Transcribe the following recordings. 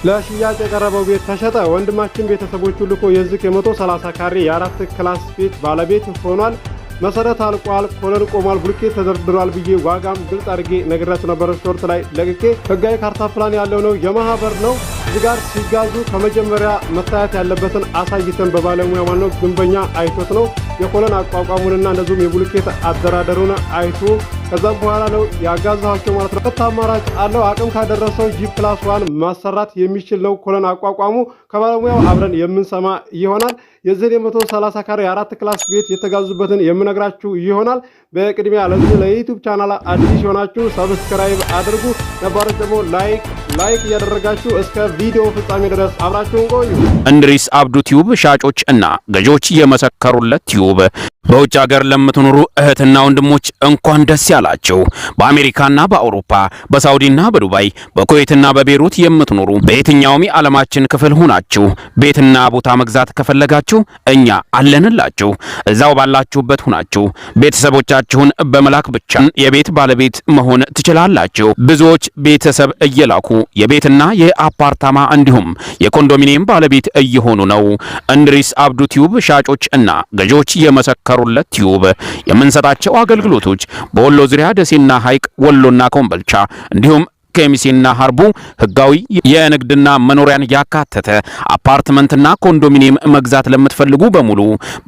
ለሽያጭ የቀረበው ቤት ተሸጠ። ወንድማችን ቤተሰቦቹ ልኮ የዚህ የ130 ካሬ የ4 ክላስ ቤት ባለቤት ሆኗል። መሰረት አልቋል፣ ኮለን ቆሟል፣ ብሎኬት ተደርድሯል ብዬ ዋጋም ግልጽ አድርጌ ነግራችሁ ነበር። ሾርት ላይ ለቅቄ ህጋዊ ካርታ ፕላን ያለው ነው፣ የማህበር ነው። እዚህ ጋር ሲጋዙ ከመጀመሪያ መታየት ያለበትን አሳይተን በባለሙያ ዋናው ግንበኛ አይቶት ነው የኮለን አቋቋሙንና እንደዚሁም የብሎኬት አደራደሩን አይቶ ከዛም በኋላ ነው ያጋዛቸው ማለት ነው። አማራጭ አለው። አቅም ካደረሰው G+1 ማሰራት የሚችል ነው ኮለን አቋቋሙ። ከባለሙያው አብረን የምንሰማ ይሆናል። የዚህ የ130 ካሬ 4 ክላስ ቤት የተጋዙበትን የምነግራችሁ ይሆናል። በቅድሚያ ለዚህ ለዩቲዩብ ቻናል አዲስ ሆናችሁ ሰብስክራይብ አድርጉ። ነባሮች ደግሞ ላይክ እያደረጋችሁ እስከ ቪዲዮ ፍጻሜ ድረስ አብራችሁን ቆዩ። እንድሪስ አብዱ ቲዩብ ሻጮች እና ገዢዎች የመሰከሩለት ቲዩብ። በውጭ ሀገር ለምትኖሩ እህትና ወንድሞች እንኳን ደስ ያላችሁ። በአሜሪካና በአውሮፓ በሳውዲና በዱባይ በኩዌትና በቤሩት የምትኖሩ በየትኛውም የዓለማችን ክፍል ሆናችሁ ቤትና ቦታ መግዛት ከፈለጋችሁ እኛ አለንላችሁ። እዛው ባላችሁበት ሆናችሁ ቤተሰቦቻችሁን በመላክ ብቻ የቤት ባለቤት መሆን ትችላላችሁ። ብዙዎች ቤተሰብ እየላኩ የቤትና የአፓርታማ እንዲሁም የኮንዶሚኒየም ባለቤት እየሆኑ ነው። እንድሪስ አብዱ ቲዩብ ሻጮች እና ገዢዎች የመሰከሩለት ቲዩብ የምንሰጣቸው አገልግሎቶች በወሎ ዙሪያ ደሴና ሐይቅ፣ ወሎና ኮምቦልቻ እንዲሁም ከሚሴና ሐርቡ ህጋዊ የንግድና መኖሪያን ያካተተ አፓርትመንትና ኮንዶሚኒየም መግዛት ለምትፈልጉ በሙሉ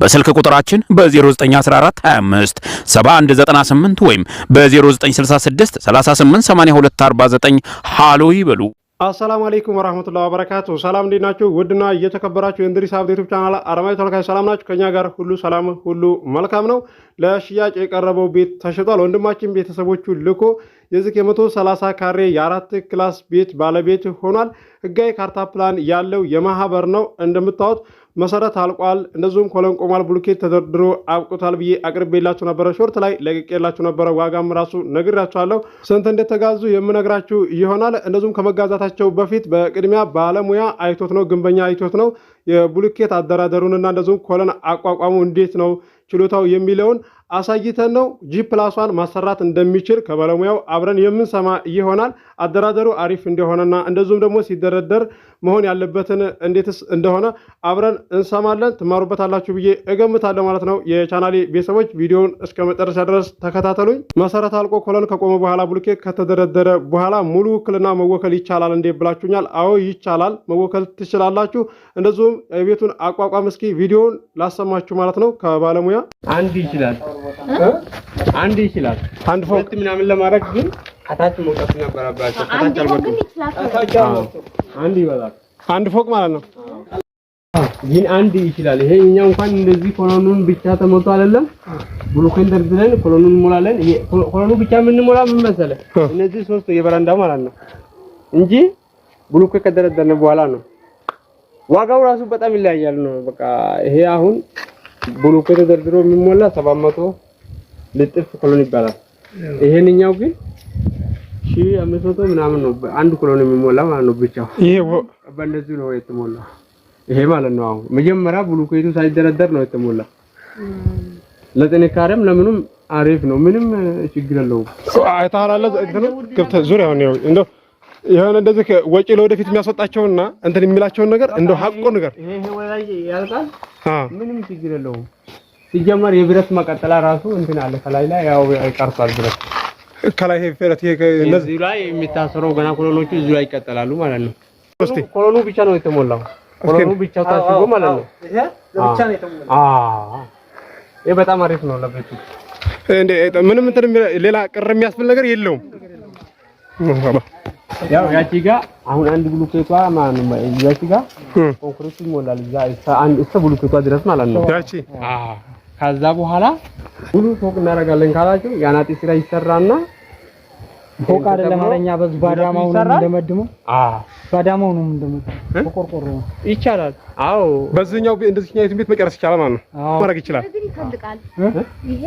በስልክ ቁጥራችን በ0914 25 7198 ወይም በ0966 38 82 49 ሃሎ ይበሉ። አሰላሙ አለይኩም ወራህመቱላሂ ወበረካቱ። ሰላም እንዴት ናችሁ? ውድና እየተከበራችሁ የእንድሪስ አብዱ ዩቲዩብ ቻናል አረማይ ተመልካቾች ሰላም ናችሁ? ከኛ ጋር ሁሉ ሰላም ሁሉ መልካም ነው። ለሽያጭ የቀረበው ቤት ተሽጧል። ወንድማችን ቤተሰቦቹ ልኮ የዚህ የ130 ካሬ የ4 ክላስ ቤት ባለቤት ሆኗል። ህጋዊ ካርታ ፕላን ያለው የማህበር ነው። እንደምታዩት መሰረት አልቋል፣ እንደዚሁም ኮለን ቆሟል፣ ብሎኬት ተደርድሮ አብቅቷል ብዬ አቅርቤላችሁ ነበረ። ሾርት ላይ ለቅቄላችሁ ነበረ። ዋጋም ራሱ ነግራችኋለሁ። ስንት እንደተጋዙ የምነግራችሁ ይሆናል። እንደዚሁም ከመጋዛታቸው በፊት በቅድሚያ ባለሙያ አይቶት ነው፣ ግንበኛ አይቶት ነው የብሎኬት አደራደሩንና እንደዚሁም ኮለን አቋቋሙ እንዴት ነው ችሎታው የሚለውን አሳይተን ነው G+1 ማሰራት እንደሚችል ከባለሙያው አብረን የምንሰማ ይሆናል። አደራደሩ አሪፍ እንደሆነና እንደዚሁም ደግሞ ሲደረደር መሆን ያለበትን እንዴትስ እንደሆነ አብረን እንሰማለን። ትማሩበታላችሁ ብዬ እገምታለሁ ማለት ነው። የቻናሌ ቤተሰቦች ቪዲዮውን እስከ መጨረሻ ድረስ ተከታተሉኝ። መሰረት አልቆ ኮለን ከቆመ በኋላ ብሎኬት ከተደረደረ በኋላ ሙሉ ውክልና መወከል ይቻላል እንዴ ብላችሁኛል። አዎ ይቻላል፣ መወከል ትችላላችሁ። እንደዚሁም የቤቱን አቋቋም እስኪ ቪዲዮውን ላሰማችሁ ማለት ነው ከባለሙያ። አንድ ይችላል አንድ ፎቅ ምናምን ለማድረግ ግን አታች መውጣት ነበረባቸው። አንድ ይበላል አንድ ፎቅ ማለት ነው። ግን አንድ ይችላል። ይሄኛው እንኳን እንደዚህ ኮሎኑን ብቻ ተሞልቶ አይደለም ብሎኬት ደርድረን ኮሎኑን ሞላለን። ኮሎኑ ብቻ ምን ሞላ ምን መሰለ እነዚህ ሶስት የበረንዳው ማለት ነው እንጂ ብሎኬት ከደረደረን በኋላ ነው ዋጋው ራሱ በጣም ይለያያል ነው። በቃ ይሄ አሁን ብሎኬት ተደርድሮ የሚሞላ 700 ልጥፍ ኮሎን ይባላል። ይሄንኛው ግን 1500 ምናምን ነው አንድ ኮሎን የሚሞላ ማለት ነው። ብቻው ይሄ በእነዚህ ነው የተሞላ ይሄ ማለት ነው። አሁን መጀመሪያ ብሎኬቱ ሳይደረደር ነው የተሞላ። ለጥንካሬም ለምንም አሪፍ ነው። ምንም ችግር የለውም። አይታላለ ገብተ ዙሪያው ነው እንደው የሆነ እንደዚህ ወጪ ለወደፊት የሚያስወጣቸውና እንትን የሚላቸውን ነገር እንደው ሐቆ ነገር ይሄ ወላይ ያልቃል። ምንም ችግር የለውም። ሲጀመር የብረት መቀጠላ ራሱ እንትን አለ ከላይ ላይ ያው ይቀርጻል ብረት ከላይ ይሄ ፍረት ይሄ እነዚህ ላይ የሚታሰረው ገና ኮሎኖቹ እዚህ ላይ ይቀጥላሉ ማለት ነው። ኮሎኑ ብቻ ነው የተሞላው። ኮሎኑ ብቻ ታስቦ ማለት ነው። ይሄ ለብቻ ነው የተሞላው። ይሄ በጣም አሪፍ ነው ለቤቱ። እንዴ ምንም እንትን ሌላ ቅር የሚያስብል ነገር የለውም። ያው ያቺ ጋር አሁን አንድ ብሎኬቷ ማለት ነው። ያቺ ጋር ኮንክሪት ይሞላል እስከ ብሎኬቷ ድረስ ማለት ነው። ያቺ ከዛ በኋላ ሙሉ ፎቅ እናደርጋለን ካላችሁ ያናጢ ስራ ይሰራና ፎቅ አይደለም አለኛ በዝ ባዳማው ነው እንደመድመው ባዳማው ነው እንደመድመው ቆርቆሮ ይቻላል። አዎ በዚህኛው እንደዚህኛው ቤት መጨረስ ይቻላል ማለት ነው። ማድረግ ይችላል። ይሄ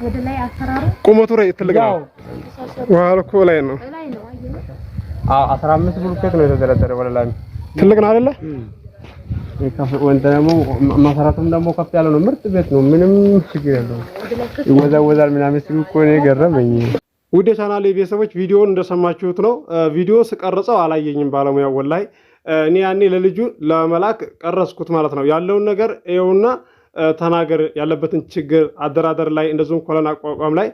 ወደ ላይ አሰራሩ ቁመቱ ላይ ትልቅ ነው። ዋልኮ ላይ ነው። 15 ብሎኬት ነው የተደረደረ ወደ ላይ ትልቅ ነው አይደለ? ወንተ ደግሞ መሰረቱም ደግሞ ከፍ ያለ ነው። ምርጥ ቤት ነው። ምንም ችግር የለውም። ይወዛወዛል ምናምን ሲሉ እኮ ነው ገረመኝ። ውድ ቻናሌ ቤተሰቦች ቪዲዮውን እንደሰማችሁት ነው። ቪዲዮ ስቀርጸው አላየኝም ባለሙያው ወላሂ። እኔ ያኔ ለልጁ ለመላክ ቀረጽኩት ማለት ነው። ያለውን ነገር ይኸውና ተናገር፣ ያለበትን ችግር አደራደር ላይ እንደዚሁም ኮለን አቋቋም ላይ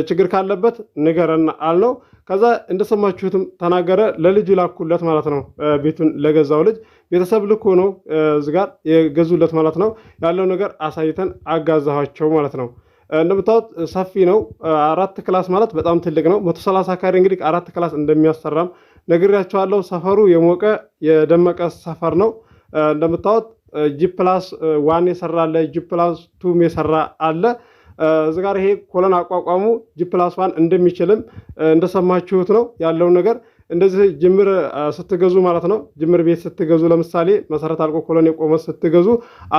ችግር ካለበት ንገረን አልነው። ከዛ እንደሰማችሁትም ተናገረ። ለልጁ ላኩለት ማለት ነው። ቤቱን ለገዛው ልጅ ቤተሰብ ልኮ ነው እዚህ ጋር የገዙለት ማለት ነው። ያለው ነገር አሳይተን አጋዛኋቸው ማለት ነው። እንደምታዩት ሰፊ ነው። 4 ክላስ ማለት በጣም ትልቅ ነው። 130 ካሬ እንግዲህ 4 ክላስ እንደሚያሰራም ነግሬያቸዋለሁ። ሰፈሩ የሞቀ የደመቀ ሰፈር ነው። እንደምታዩት +1 የሰራ አለ፣ +2 የሰራ አለ። እዚህ ጋር ይሄ ኮለን አቋቋሙ +1 እንደሚችልም እንደሰማችሁት ነው ያለው ነገር። እንደዚህ ጅምር ስትገዙ ማለት ነው፣ ጅምር ቤት ስትገዙ ለምሳሌ መሰረት አልቆ ኮለን የቆመ ስትገዙ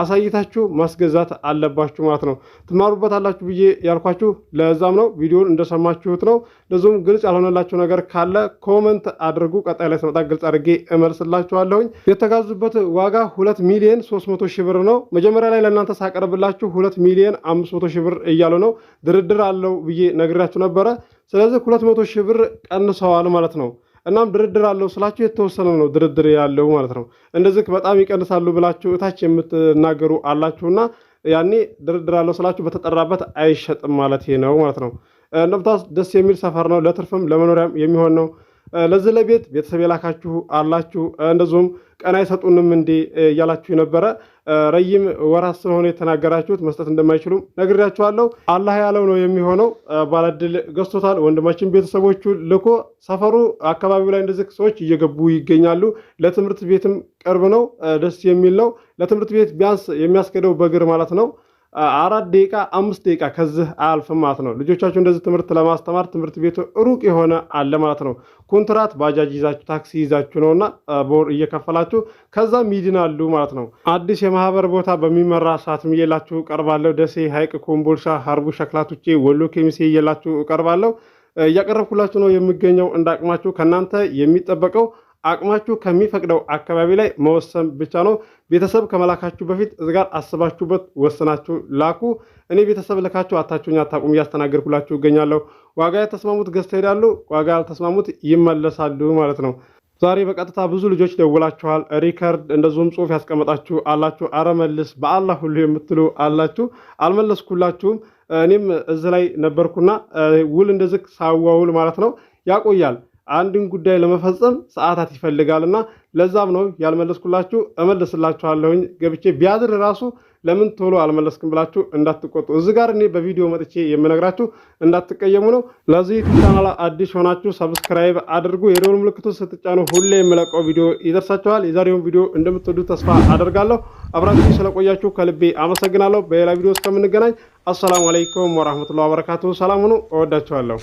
አሳይታችሁ ማስገዛት አለባችሁ ማለት ነው። ትማሩበታላችሁ ብዬ ያልኳችሁ ለዛም ነው። ቪዲዮውን እንደሰማችሁት ነው። ለዚሁም ግልጽ ያልሆነላችሁ ነገር ካለ ኮመንት አድርጉ። ቀጣይ ላይ ስመጣ ግልጽ አድርጌ እመልስላችኋለሁኝ። የተጋዙበት ዋጋ 2,300,000 ብር ነው። መጀመሪያ ላይ ለእናንተ ሳቀርብላችሁ 2,500,000 ብር እያሉ ነው። ድርድር አለው ብዬ ነግራችሁ ነበረ። ስለዚህ 200,000 ብር ቀንሰዋል ማለት ነው። እናም ድርድር አለው ስላችሁ የተወሰነ ነው ድርድር ያለው ማለት ነው። እንደዚህ በጣም ይቀንሳሉ ብላችሁ እታች የምትናገሩ አላችሁና ያኔ ድርድር አለው ስላችሁ በተጠራበት አይሸጥም ማለት ነው ማለት ነው። እንደምታስ ደስ የሚል ሰፈር ነው። ለትርፍም ለመኖሪያም የሚሆን ነው። ለዚህ ለቤት ቤተሰብ የላካችሁ አላችሁ። እንደዚሁም ቀን አይሰጡንም እንዴ እያላችሁ ነበረ። ረይም ወራት ስለሆነ የተናገራችሁት መስጠት እንደማይችሉም ነግሬያችኋለሁ። አላህ ያለው ነው የሚሆነው። ባለድል ገዝቶታል። ወንድማችን ቤተሰቦቹ ልኮ ሰፈሩ አካባቢው ላይ እንደዚህ ሰዎች እየገቡ ይገኛሉ። ለትምህርት ቤትም ቅርብ ነው። ደስ የሚል ነው። ለትምህርት ቤት ቢያንስ የሚያስኬደው በእግር ማለት ነው 4 ደቂቃ 5 ደቂቃ ከዚህ አያልፍም ማለት ነው። ልጆቻችሁ እንደዚህ ትምህርት ለማስተማር ትምህርት ቤቱ ሩቅ የሆነ አለ ማለት ነው። ኮንትራት ባጃጅ ይዛችሁ ታክሲ ይዛችሁ ነውና በወር እየከፈላችሁ ከዛም ይድናሉ ማለት ነው። አዲስ የማህበር ቦታ በሚመራ ሰዓትም እየላችሁ ቀርባለሁ። ደሴ፣ ሀይቅ፣ ኮምቦልሻ፣ ሀርቡ፣ ሸክላቱቼ፣ ወሎ፣ ኬሚሴ እየላችሁ ቀርባለሁ። እያቀረብኩላችሁ ነው የሚገኘው። እንዳቅማችሁ ከእናንተ የሚጠበቀው አቅማችሁ ከሚፈቅደው አካባቢ ላይ መወሰን ብቻ ነው። ቤተሰብ ከመላካችሁ በፊት እዚህ ጋር አስባችሁበት ወስናችሁ ላኩ። እኔ ቤተሰብ ልካችሁ አታችሁኝ አታቁም፣ እያስተናገድኩላችሁ እገኛለሁ። ዋጋ የተስማሙት ገዝተው ይሄዳሉ፣ ዋጋ ያልተስማሙት ይመለሳሉ ማለት ነው። ዛሬ በቀጥታ ብዙ ልጆች ደውላችኋል። ሪከርድ እንደዚሁም ጽሁፍ ያስቀመጣችሁ አላችሁ። አረ መልስ በአላህ ሁሉ የምትሉ አላችሁ። አልመለስኩላችሁም። እኔም እዚህ ላይ ነበርኩና ውል እንደዚህ ሳዋውል ማለት ነው ያቆያል። አንድን ጉዳይ ለመፈጸም ሰዓታት ይፈልጋልና ለዛም ነው ያልመለስኩላችሁ። እመልስላችኋለሁኝ ገብቼ ቢያድር ራሱ ለምን ቶሎ አልመለስክም ብላችሁ እንዳትቆጡ። እዚህ ጋር እኔ በቪዲዮ መጥቼ የምነግራችሁ እንዳትቀየሙ ነው። ለዚህ ቻናል አዲስ ሆናችሁ ሰብስክራይብ አድርጉ። የደወል ምልክቱን ስትጫኑ ሁሌ የምለቀው ቪዲዮ ይደርሳችኋል። የዛሬውን ቪዲዮ እንደምትወዱ ተስፋ አደርጋለሁ። አብራችሁ ስለቆያችሁ ከልቤ አመሰግናለሁ። በሌላ ቪዲዮ እስከምንገናኝ አሰላሙ አለይኩም ወራህመቱላሂ ወበረካቱሁ። ሰላም ሁኑ። እወዳችኋለሁ።